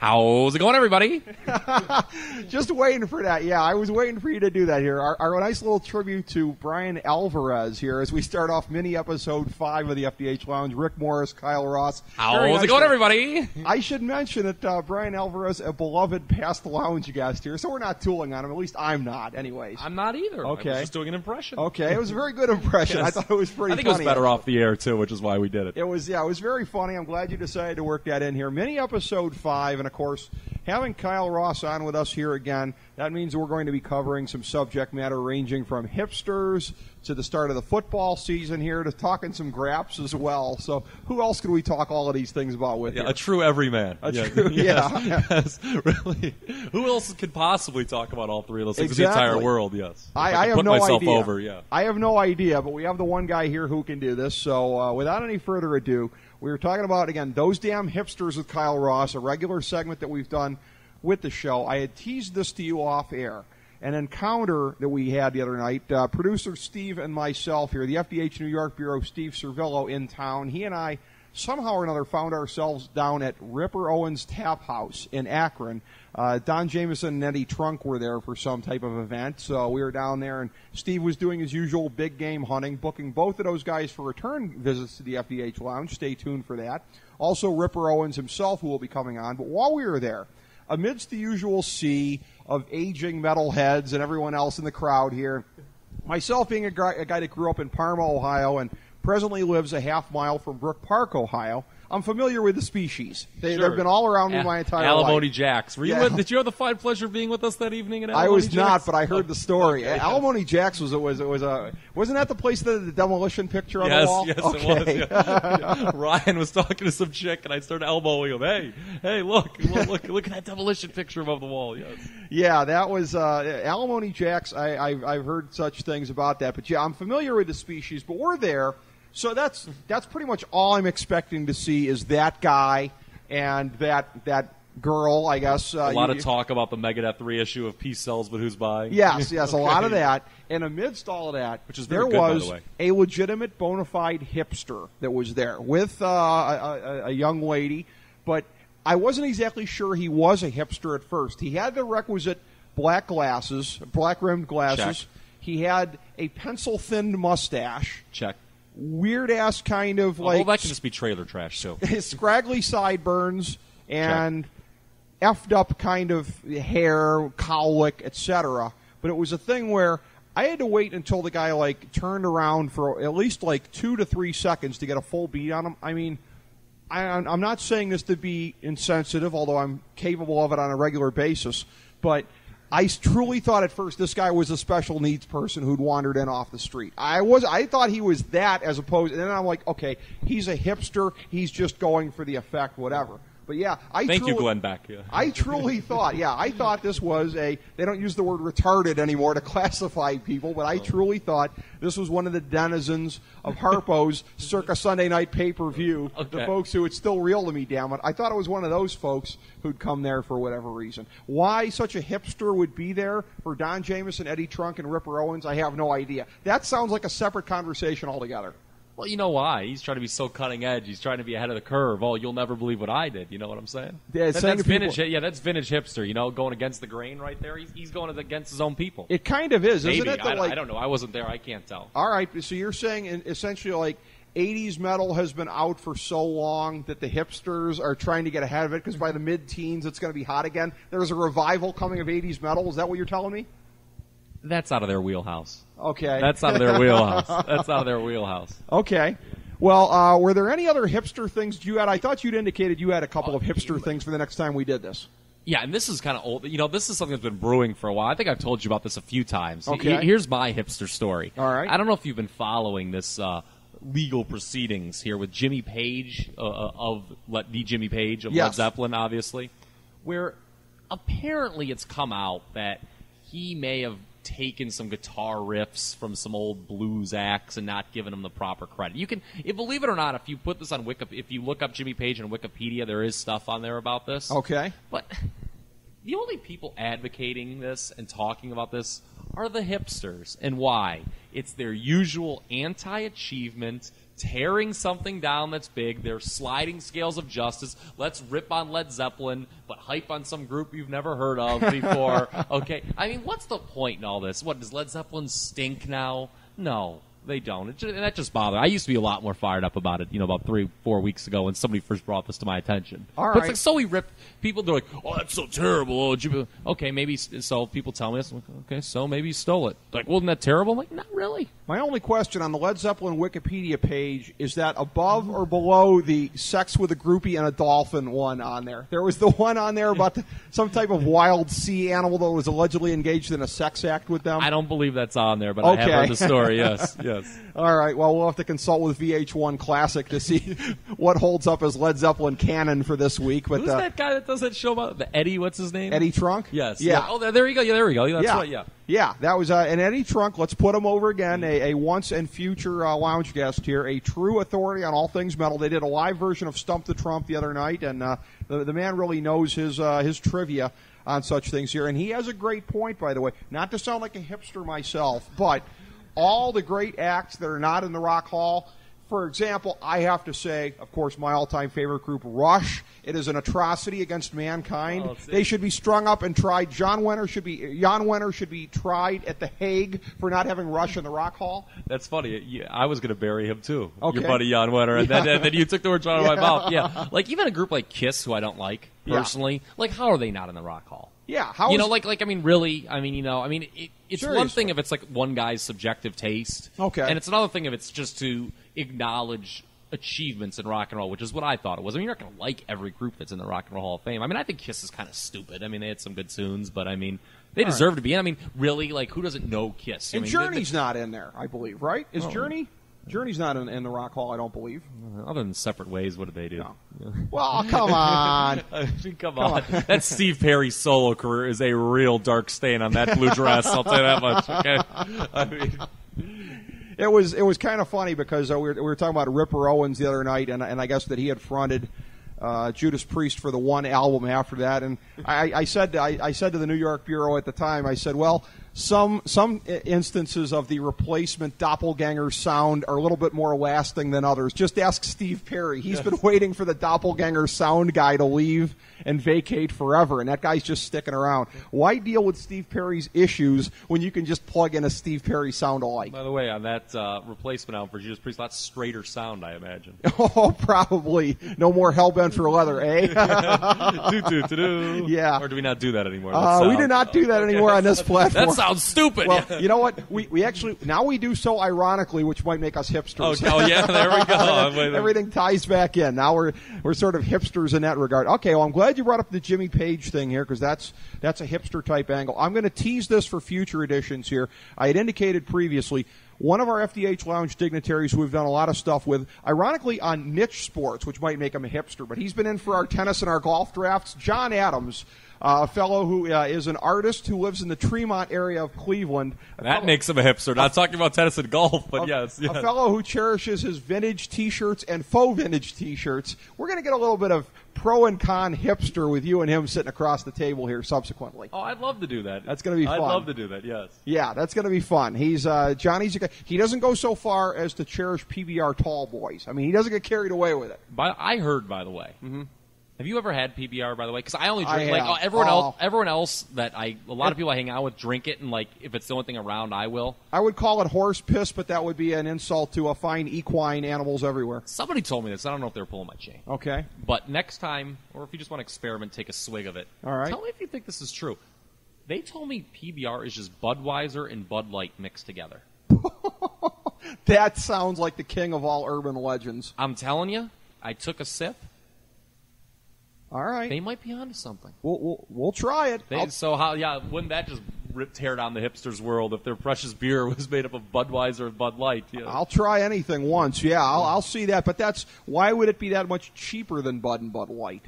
How's it going, everybody? Just waiting for that. Yeah, I was waiting for you to do that here. Our nice little tribute to Brian Alvarez here as we start off mini episode 5 of the FDH Lounge. Rick Morris, Kyle Ross. How's it going, everybody? I should mention that Brian Alvarez, a beloved past lounge guest here, so we're not tooling on him. At least I'm not, anyways. I'm not either. Okay. I was just doing an impression. Okay, it was a very good impression. Yes. I thought it was pretty funny. I think it was better off the air, too, which is why we did it. It was very funny. I'm glad you decided to work that in here. Mini episode 5, and of course, having Kyle Ross on with us here again, that means we're going to be covering some subject matter ranging from hipsters to the start of the football season here to talking some graps as well. So who else could we talk all of these things about with here? A true everyman. Yes, really. Who else could possibly talk about all three of those things exactly. in the entire world? Yes. I have put no myself idea. over, yeah. I have no idea, but we have the one guy here who can do this. So without any further ado, we were talking about, again, Those Damn Hipsters with Kyle Ross, a regular segment that we've done with the show. I had teased this to you off air. An encounter that we had the other night, producer Steve and myself here, the FDH New York Bureau, Steve Servillo in town. He and I somehow or another found ourselves down at Ripper Owens Tap House in Akron. Don Jameson and Eddie Trunk were there for some type of event, so we were down there, and Steve was doing his usual big game hunting, booking both of those guys for return visits to the FDH Lounge. Stay tuned for that. Also, Ripper Owens himself, who will be coming on. But while we were there, amidst the usual sea of aging metalheads and everyone else in the crowd here, myself being a guy that grew up in Parma, Ohio, and presently lives a half mile from Brook Park, Ohio, I'm familiar with the species. They've been all around me my entire Alimony life. Jacks. Were you did you have the fine pleasure of being with us that evening at Alimony I was Jacks? not, but I heard the story. Okay, Alimony Jacks wasn't that the place that had the demolition picture on the wall? Yes, okay. it was. Yeah. Ryan was talking to some chick, and I started elbowing him. Hey, look at that demolition picture above the wall. Yes. Yeah, that was Alimony Jacks. I've heard such things about that, but yeah, I'm familiar with the species. But we're there. So that's pretty much all I'm expecting to see is that guy and that girl, I guess. A lot of talk about the Megadeth reissue of Peace Sells, but who's buying? Yes, a lot of that. And amidst all of that, which is there good, was by the way. a legitimate bona fide hipster that was there with a young lady, but I wasn't exactly sure he was a hipster at first. He had the requisite black rimmed glasses. Check. He had a pencil-thinned mustache. Check. Weird-ass kind of like... Well, that can just be trailer trash, too. Scraggly sideburns and effed up kind of hair, cowlick, etc. But it was a thing where I had to wait until the guy turned around for at least 2 to 3 seconds to get a full beat on him. I mean, I'm not saying this to be insensitive, although I'm capable of it on a regular basis, but I truly thought at first this guy was a special needs person who'd wandered in off the street. I thought he was that as opposed, and then I'm like, okay, he's a hipster. He's just going for the effect, whatever. But yeah, Thank you, Glenn Beck. Yeah. I truly thought, I thought this was they don't use the word retarded anymore to classify people, but I truly thought this was one of the denizens of Harpo's circa Sunday night pay-per-view, the folks who, it's still real to me, damn it. I thought it was one of those folks who'd come there for whatever reason. Why such a hipster would be there for Don Jameson, Eddie Trunk, and Ripper Owens, I have no idea. That sounds like a separate conversation altogether. Well, you know why? He's trying to be so cutting edge. He's trying to be ahead of the curve. Oh, you'll never believe what I did. You know what I'm saying? Yeah, that's vintage. Yeah, that's vintage hipster. Going against the grain right there. He's going against his own people. It kind of is, Maybe. Isn't it? I don't know. I wasn't there. I can't tell. All right, so you're saying essentially 80s metal has been out for so long that the hipsters are trying to get ahead of it because by the mid-teens it's going to be hot again. There's a revival coming of 80s metal. Is that what you're telling me? That's out of their wheelhouse. Okay. That's out of their wheelhouse. Okay. Well, were there any other hipster things you had? I thought you'd indicated you had a couple of hipster things for the next time we did this. Yeah, and this is kind of old. This is something that's been brewing for a while. I think I've told you about this a few times. Okay. Here's my hipster story. All right. I don't know if you've been following this legal proceedings here with Jimmy Page the Jimmy Page of Led Zeppelin, obviously, where apparently it's come out that he may have taken some guitar riffs from some old blues acts and not given them the proper credit. You can, believe it or not, if you put this on if you look up Jimmy Page on Wikipedia, there is stuff on there about this. Okay. But the only people advocating this and talking about this are the hipsters. And why? It's their usual anti-achievement, tearing something down that's big. They're sliding scales of justice. Let's rip on Led Zeppelin, but hype on some group you've never heard of before. Okay, I mean, what's the point in all this? What, does Led Zeppelin stink now? No. They don't. And that just bothers. I used to be a lot more fired up about it, about 3-4 weeks ago when somebody first brought this to my attention. All right. But it's like, so we ripped people. They're like, oh, that's so terrible. Oh, okay, maybe. So people tell me this. Like, okay, so maybe you stole it. Like, wasn't that terrible? I'm like, not really. My only question on the Led Zeppelin Wikipedia page is that above or below the sex with a groupie and a dolphin one on there? There was the one on there about some type of wild sea animal that was allegedly engaged in a sex act with them. I don't believe that's on there, but okay. I have heard the story. Yes. All right. Well, we'll have to consult with VH1 Classic to see what holds up as Led Zeppelin canon for this week. But who's that guy that does that show about the Eddie? What's his name? Eddie Trunk. Yes. Yeah. Oh, there you go. Yeah, there we go. That's right. Yeah. Yeah, that was an Eddie Trunk. Let's put him over again, a once and future lounge guest here, a true authority on all things metal. They did a live version of Stump the Trump the other night, and the man really knows his trivia on such things here. And he has a great point, by the way. Not to sound like a hipster myself, but all the great acts that are not in the Rock Hall. For example, I have to say, of course, my all-time favorite group, Rush. It is an atrocity against mankind. Oh, they should be strung up and tried. Jan Wenner should be tried at The Hague for not having Rush in the Rock Hall. That's funny. I was going to bury him too. Okay. Your buddy Jan Wenner, and then you took the words out of my mouth. Yeah, like even a group like Kiss, who I don't like personally. Like, how are they not in the Rock Hall? Yeah, it's Seriously. one thing if it's like one guy's subjective taste. Okay. And it's another thing if it's just to acknowledge achievements in rock and roll, which is what I thought it was. I mean, you're not going to like every group that's in the Rock and Roll Hall of Fame. I mean, I think Kiss is kind of stupid. I mean, they had some good tunes, but I mean, they deserve to be in. I mean, really, like, who doesn't know Kiss? And Journey's not in there, I believe, right? Is Journey? Journey's not in the Rock Hall, I don't believe. Other than Separate Ways, what did they do? No. Well, come on. I mean, come on. That Steve Perry solo career is a real dark stain on that blue dress. I'll tell you that much. Okay. I mean, it was kind of funny because we were talking about Ripper Owens the other night, and I guess that he had fronted Judas Priest for the one album after that, and I said to the New York Bureau at the time, I said, well, some instances of the replacement doppelganger sound are a little bit more lasting than others. Just ask Steve Perry. He's been waiting for the doppelganger sound guy to leave and vacate forever, and that guy's just sticking around. Why deal with Steve Perry's issues when you can just plug in a Steve Perry sound alike? By the way, on that replacement album for Judas Priest, a lot straighter sound, I imagine. Oh, probably. No more Hellbent for Leather, eh? Yeah. Or do we not do that anymore? We do not do that anymore on this platform. That sounds stupid. Well, you know what? We actually, now we do so ironically, which might make us hipsters. Oh yeah, there we go. Everything ties back in. Now we're sort of hipsters in that regard. Okay, well, I'm glad you brought up the Jimmy Page thing here because that's a hipster-type angle. I'm going to tease this for future editions here. I had indicated previously, one of our FDH Lounge dignitaries who we've done a lot of stuff with, ironically on niche sports, which might make him a hipster, but he's been in for our tennis and our golf drafts, John Adams, a fellow who is an artist who lives in the Tremont area of Cleveland. That makes him a hipster. Not talking about tennis and golf, but yes. A fellow who cherishes his vintage T-shirts and faux vintage T-shirts. We're going to get a little bit of pro and con hipster with you and him sitting across the table here subsequently. Oh, I'd love to do that. That's going to be fun. I'd love to do that, yes. Yeah, that's going to be fun. He's Johnny's a guy. He doesn't go so far as to cherish PBR tall boys. I mean, he doesn't get carried away with it. I heard, by the way. Mm-hmm. Have you ever had PBR, by the way? Because I only drink have. everyone else that a lot of people I hang out with drink it, and like if it's the only thing around, I will. I would call it horse piss, but that would be an insult to a fine equine animals everywhere. Somebody told me this. I don't know if they were pulling my chain. Okay. But next time, or if you just want to experiment, take a swig of it. All right. Tell me if you think this is true. They told me PBR is just Budweiser and Bud Light mixed together. That sounds like the king of all urban legends. I'm telling you, I took a sip. All right. They might be onto something. We'll try it. Wouldn't that just tear down the hipsters' world if their precious beer was made up of Budweiser and Bud Light? Yeah. I'll try anything once. Yeah, I'll see that. But why would it be that much cheaper than Bud and Bud Light?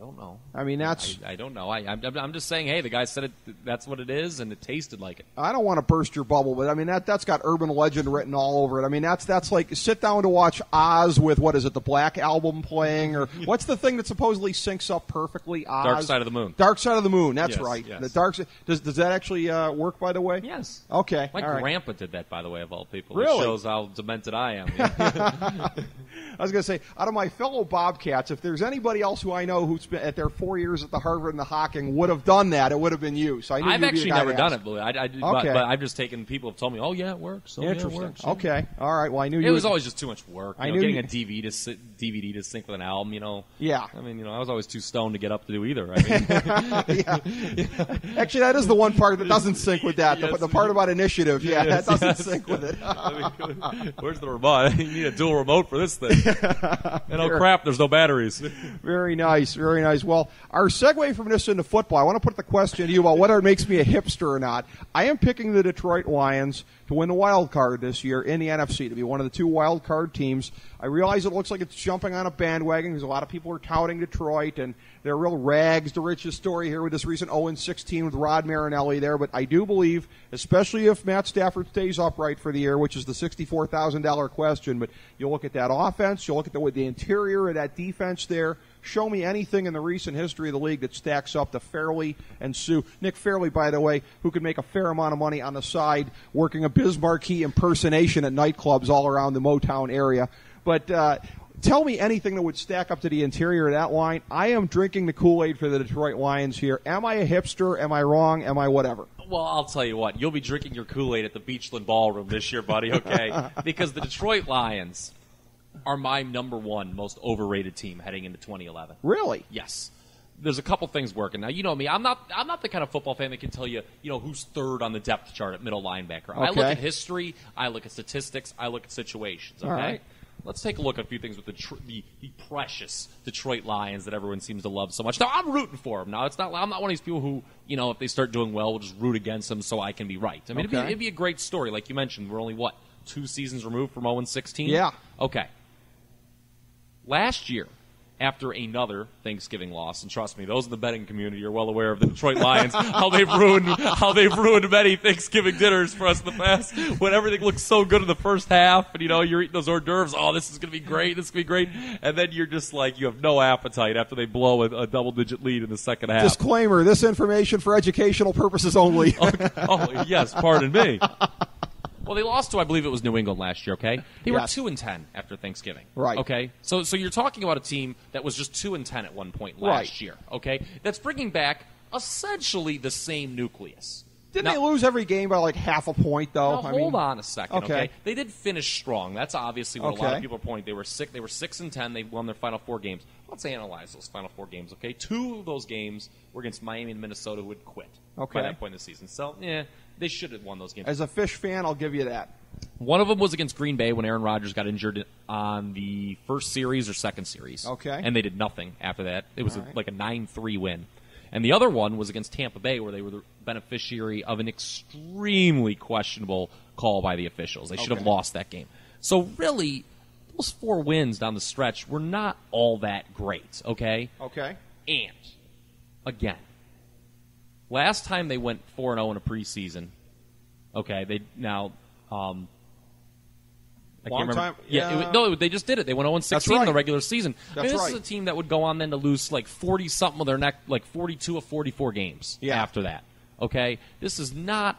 don't know. I mean, that's... I don't know. I'm just saying, hey, the guy said it. That's what it is, and it tasted like it. I don't want to burst your bubble, but I mean, that's got urban legend written all over it. I mean, that's like sit down to watch Oz with, what is it, the Black Album playing, or what's the thing that supposedly syncs up perfectly? Oz? Dark Side of the Moon. Dark Side of the Moon, that's yes, right. Yes. The Dark does that actually work, by the way? Yes. Okay. My all grandpa did that, by the way, of all people. Really? It shows how demented I am. I was going to say, out of my fellow Bobcats, if there's anybody else who I know who's been at their 4 years at the Harvard and the Hocking would have done that, it would have been you. So I've actually never done it, okay. but I've just taken people have told me, oh yeah, it works. Oh, interesting. Yeah, it works. Okay, all right. Well, I knew it was always just too much work. I knew getting a DVD to sync with an album. Yeah. I mean, I was always too stoned to get up to do either. I mean, yeah. Actually, that is the one part that doesn't sync with that. Yes. The part about initiative, that doesn't sync with it. I mean, where's the remote? You need a dual remote for this thing. And oh crap, there's no batteries. Very nice, very nice. Well, our segue from this into football, I want to put the question to you about whether it makes me a hipster or not. I am picking the Detroit Lions to win the wild card this year in the NFC, to be one of the 2 wild card teams. I realize it looks like it's jumping on a bandwagon because a lot of people are touting Detroit, and they're real rags to riches story here with this recent 0-16 with Rod Marinelli there. But I do believe, especially if Matt Stafford stays upright for the year, which is the $64,000 question, but you'll look at that offense, you'll look at the interior of that defense there. Show me anything in the recent history of the league that stacks up to Fairley and Sue. Nick Fairley, by the way, who can make a fair amount of money on the side working a Biz Markie impersonation at nightclubs all around the Motown area. But tell me anything that would stack up to the interior of that line. I am drinking the Kool-Aid for the Detroit Lions here. Am I a hipster? Am I wrong? Am I whatever? Well, I'll tell you what. You'll be drinking your Kool-Aid at the Beachland Ballroom this year, buddy, okay? Because the Detroit Lions are my number 1 most overrated team heading into 2011. Really? Yes. There's a couple things working. Now, you know me. I'm not the kind of football fan that can tell you, who's third on the depth chart at middle linebacker. Okay. I look at history. I look at statistics. I look at situations. Okay. All right. Let's take a look at a few things with the precious Detroit Lions that everyone seems to love so much. Now, I'm rooting for them. Now, I'm not one of these people who, if they start doing well, will just root against them so I can be right. I mean, it'd be a great story. Like you mentioned, we're only, 2 seasons removed from 0-16? Yeah. Okay. Last year, after another Thanksgiving loss, and trust me, those in the betting community are well aware of the Detroit Lions, how they've ruined many Thanksgiving dinners for us in the past, when everything looks so good in the first half, and you're eating those hors d'oeuvres, oh, this is going to be great, and then you're just like, you have no appetite after they blow a double-digit lead in the second half. Disclaimer, this information for educational purposes only. Oh, yes, pardon me. Well, they lost to, I believe it was New England last year, okay? They were 2-10 after Thanksgiving. Right. Okay? So you're talking about a team that was just 2-10 at one point last year, okay? That's bringing back essentially the same nucleus. Didn't they lose every game by like half a point, though? Hold on a second, okay? They did finish strong. That's obviously what a lot of people are pointing. They were 6-10. They won their final 4 games. Let's analyze those final 4 games, okay? 2 of those games were against Miami and Minnesota, who had quit by that point in the season. So, they should have won those games. As a Fish fan, I'll give you that. One of them was against Green Bay when Aaron Rodgers got injured on the first series or second series. Okay. And they did nothing after that. It was like a 9-3 win. And the other one was against Tampa Bay, where they were the beneficiary of an extremely questionable call by the officials. They should have lost that game. So really, those 4 wins down the stretch were not all that great, okay? Okay. And, again, last time they went 4-0 in a preseason, okay, they now... I can't remember. Time? No, they just did it. They went 0-16 in the regular season. This is a team that would go on then to lose like 40-something of their next, like 42 of 44 games after that. Okay? This is not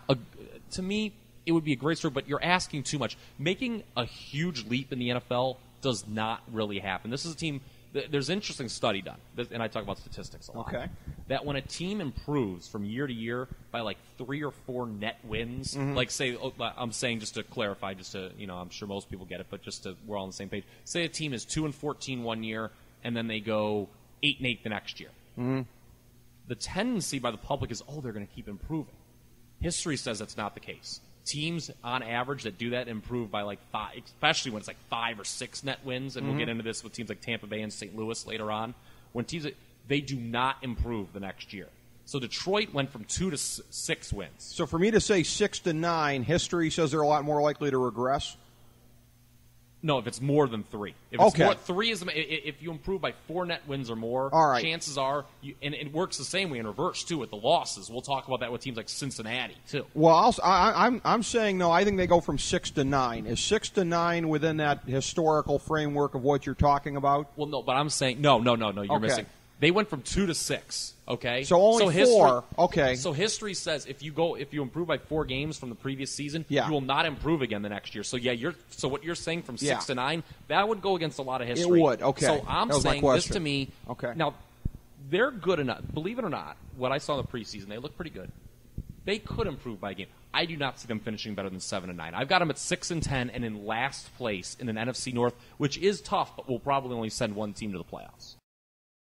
to me, it would be a great story, but you're asking too much. Making a huge leap in the NFL does not really happen. This is a team, there's an interesting study done, and I talk about statistics a lot. Okay. That when a team improves from year to year by like 3 or 4 net wins, like say, I'm saying just to clarify, just to, I'm sure most people get it, but just to, we're all on the same page. Say a team is 2-14 one year, and then they go 8-8 the next year. Mm-hmm. The tendency by the public is, they're going to keep improving. History says that's not the case. Teams, on average, that do that improve by like 5, especially when it's like 5 or 6 net wins, and we'll get into this with teams like Tampa Bay and St. Louis later on. When teams, they do not improve the next year. So Detroit went from 2 to 6 wins. So for me to say 6 to 9, history says they're a lot more likely to regress? No, if it's more than 3. If it's more, 3 is if you improve by 4 net wins or more. All right. Chances are, and it works the same way in reverse too with the losses. We'll talk about that with teams like Cincinnati too. Well, I'm saying no. I think they go from 6 to 9. Is 6 to 9 within that historical framework of what you're talking about? Well, no, but I'm saying no. You're missing. They went from 2 to 6. Okay, so only 4. Okay, so history says if you improve by 4 games from the previous season, you will not improve again the next year. So so what you're saying from 6 to 9, that would go against a lot of history. It would. Okay, so I'm saying this to me. Okay, now they're good enough. Believe it or not, what I saw in the preseason, they look pretty good. They could improve by a game. I do not see them finishing better than 7 and 9. I've got them at 6 and 10 and in last place in an NFC North, which is tough, but will probably only send one team to the playoffs.